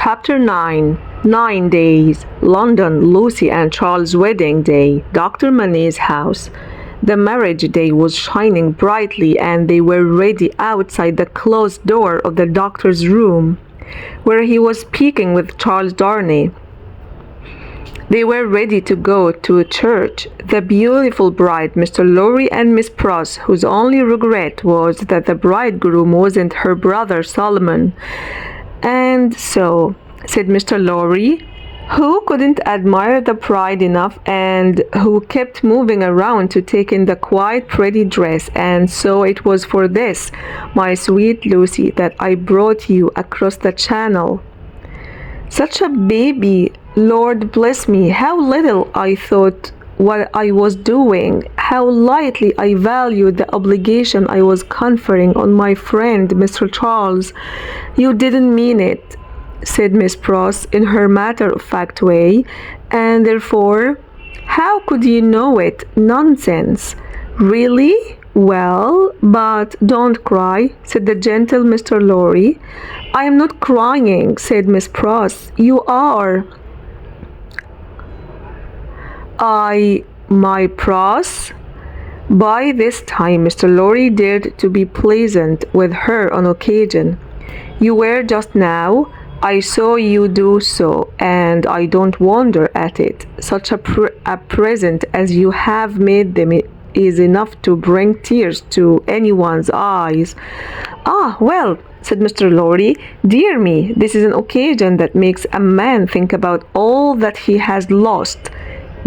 Chapter 9 9 Days London, Lucy and Charles' wedding day. Dr. Manet's house. The marriage day was shining brightly, and they were ready outside the closed door of the doctor's room, where he was speaking with Charles Darnay. They were ready to go to church. The beautiful bride, Mr. Lorry, and Miss Pross, whose only regret was that the bridegroom wasn't her brother Solomon. "And so," said Mr. Lorry, who couldn't admire the bride enough and who kept moving around to take in the quiet, pretty dress, "and so it was for this, my sweet Lucy, that I brought you across the channel. Such a baby! Lord bless me, how little I thought what I was doing, how lightly I valued the obligation I was conferring on my friend Mr. Charles. You didn't mean it," said Miss Pross in her matter-of-fact way, "and therefore, how could you know it? Nonsense." "Really? Well, but don't cry," said the gentle Mr. Lorry. "I am not crying," said Miss Pross. "You are." My Pross?" By this time Mr. Lorry dared to be pleasant with her on occasion. "You were just now. I saw you do so, and I don't wonder at it. Such a present as you have made them is enough to bring tears to anyone's eyes." "Ah, well," said Mr. Lorry, "dear me, this is an occasion that makes a man think about all that he has lost.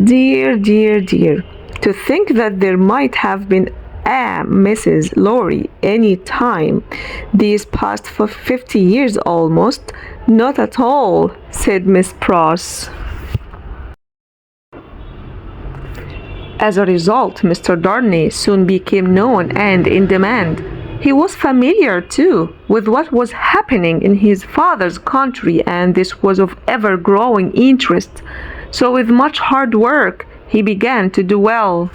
Dear, dear, dear, to think that there might have been a Mrs. Lorry any time these past 50 years almost." "Not at all," said Miss Pross. As a result, Mr. Darnay soon became known and in demand. He was familiar, too, with what was happening in his father's country, and this was of ever-growing interest. So with much hard work, he began to do well.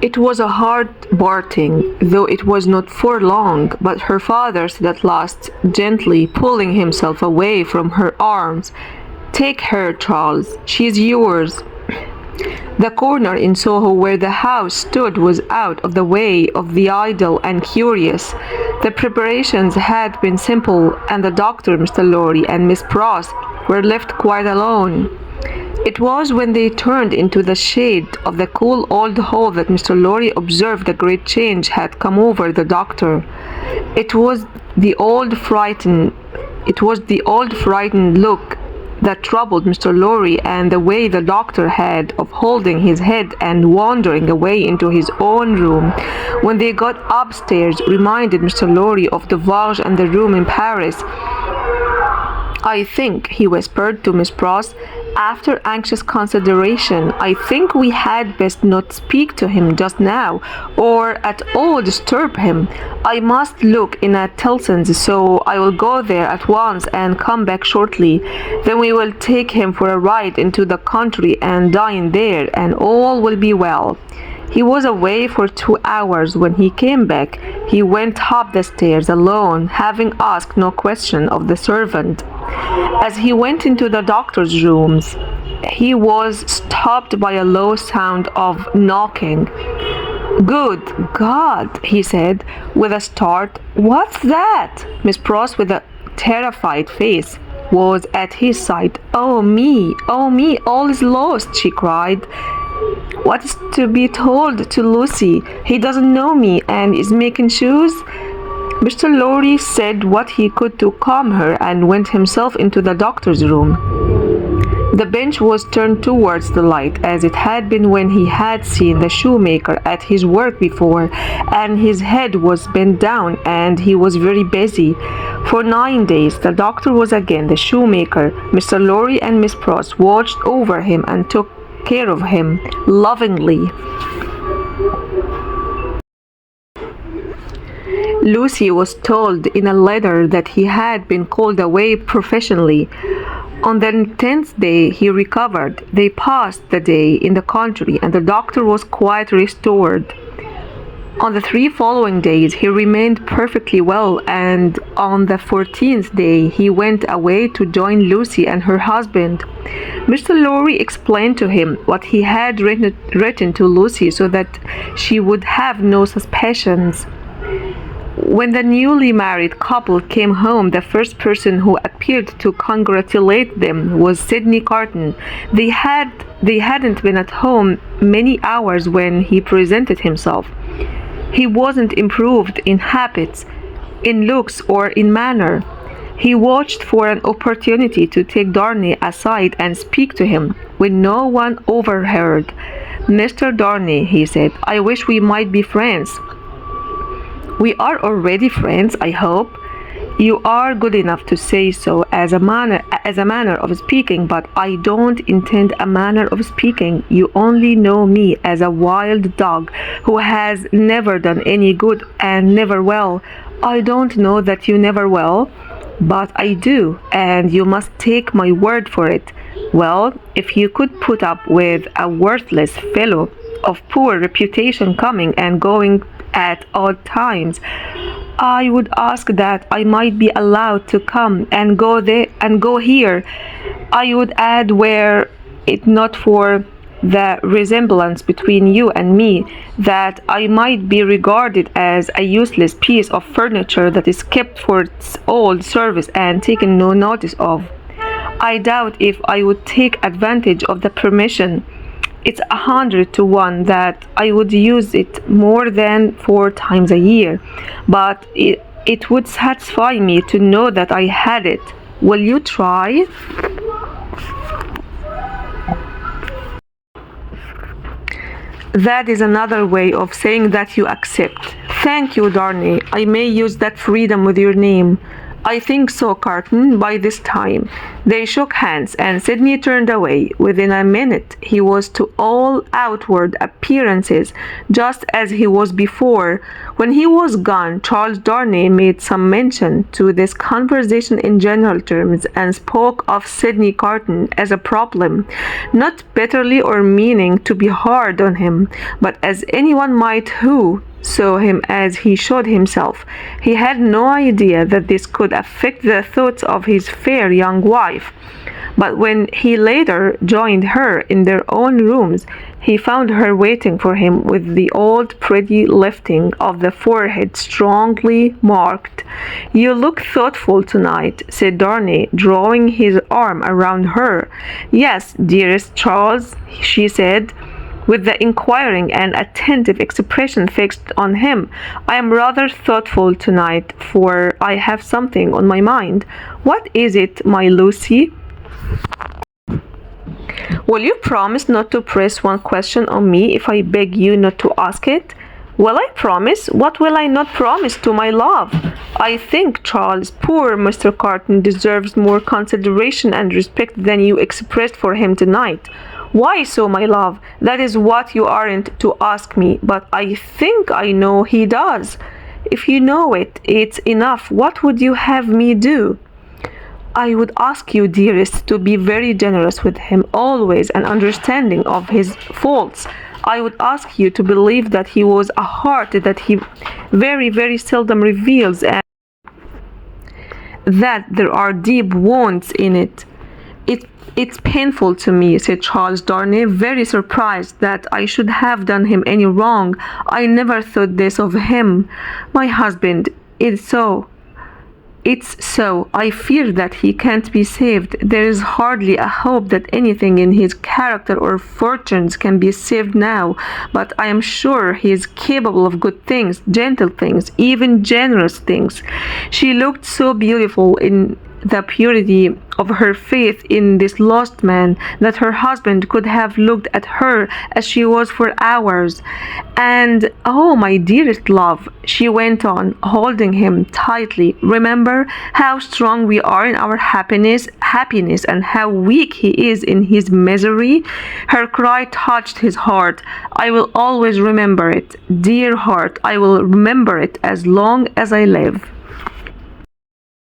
It was a hard parting, though it was not for long, but her father said at last, gently pulling himself away from her arms, "Take her, Charles. She is yours." The corner in Soho where the house stood was out of the way of the idle and curious. The preparations had been simple, and the doctor, Mr. Lorry, and Miss Pross were left quite alone. It was when they turned into the shade of the cool old hall that Mr. Lorry observed a great change had come over the doctor. It was the old frightened look that troubled Mr. Lorry, and the way the doctor had of holding his head and wandering away into his own room when they got upstairs reminded Mr. Lorry of the Vosges and the room in Paris. "I think," he whispered to Miss Pross, after anxious consideration, "I think we had best not speak to him just now, or at all disturb him. I must look in at Tillson's, so I will go there at once and come back shortly. Then we will take him for a ride into the country and dine there, and all will be well." He was away for 2 hours. When he came back, he went up the stairs alone, having asked no question of the servant. As he went into the doctor's rooms, he was stopped by a low sound of knocking. "Good God," he said, with a start. "What's that?" Miss Pross, with a terrified face, was at his side. "Oh me, all is lost," she cried. "What is to be told to Lucy? He doesn't know me and is making shoes." Mr. Lorry said what he could to calm her and went himself into the doctor's room. The bench was turned towards the light, as it had been when he had seen the shoemaker at his work before, and his head was bent down and he was very busy. For 9 days the doctor was again the shoemaker. Mr. Lorry and Miss Pross watched over him and took care of him lovingly. Lucy was told in a letter that he had been called away professionally. On the 10th day he recovered. They passed the day in the country, and the doctor was quite restored. On the 3 following days he remained perfectly well, and on the 14th day he went away to join Lucy and her husband. Mr. Lorry explained to him what he had written to Lucy so that she would have no suspicions. When the newly married couple came home, the first person who appeared to congratulate them was Sidney Carton. They hadn't been at home many hours when he presented himself. He wasn't improved in habits, in looks, or in manner. He watched for an opportunity to take Darnay aside and speak to him, when no one overheard. "Mr. Darnay," he said, "I wish we might be friends." "We are already friends, I hope." "You are good enough to say so as a manner of speaking, but I don't intend a manner of speaking. You only know me as a wild dog who has never done any good and never will." "I don't know that you never will." "But I do, and you must take my word for it." "Well, if you could put up with a worthless fellow of poor reputation coming and going at odd times, I would ask that I might be allowed to come and go there and go here. I would add, were it not for the resemblance between you and me, that I might be regarded as a useless piece of furniture that is kept for its old service and taken no notice of. I doubt if I would take advantage of the permission. It's 100 to 1 that I would use it more than 4 times a year, but it would satisfy me to know that I had it. Will you try?" That is another way of saying that you accept. "Thank you, Darnay. I may use that freedom with your name." "I think so, Carton, by this time." They shook hands, and Sidney turned away. Within a minute he was to all outward appearances just as he was before. When he was gone, Charles Darnay made some mention to this conversation in general terms, and spoke of Sidney Carton as a problem, not bitterly or meaning to be hard on him, but as anyone might who saw him as he showed himself. He had no idea that this could affect the thoughts of his fair young wife. But when he later joined her in their own rooms, he found her waiting for him with the old pretty lifting of the forehead strongly marked. "You look thoughtful tonight," said Darnay, drawing his arm around her. "Yes, dearest Charles," she said, with the inquiring and attentive expression fixed on him. "I am rather thoughtful tonight, for I have something on my mind." "What is it, my Lucy?" Will you promise not to press one question on me if I beg you not to ask it? Will I promise? What will I not promise to my love? I think, Charles, poor Mr. Carton deserves more consideration and respect than you expressed for him tonight. Why so, my love? That is what you aren't to ask me, but I think I know he does. If you know it, it's enough. What would you have me do? I would ask you, dearest, to be very generous with him, always and understanding of his faults. I would ask you to believe that he was a heart that he very, very seldom reveals, and that there are deep wounds in it. It's painful to me, said Charles Darnay, very surprised that I should have done him any wrong. I never thought this of him. My husband, it's so. I fear that he can't be saved. There is hardly a hope that anything in his character or fortunes can be saved now, but I am sure he is capable of good things, gentle things, even generous things. She looked so beautiful in the purity of her faith in this lost man that her husband could have looked at her as she was for hours. And, oh, my dearest love, she went on, holding him tightly, remember how strong we are in our happiness, and how weak he is in his misery. Her cry touched his heart. I will always remember it, dear heart, I will remember it as long as I live.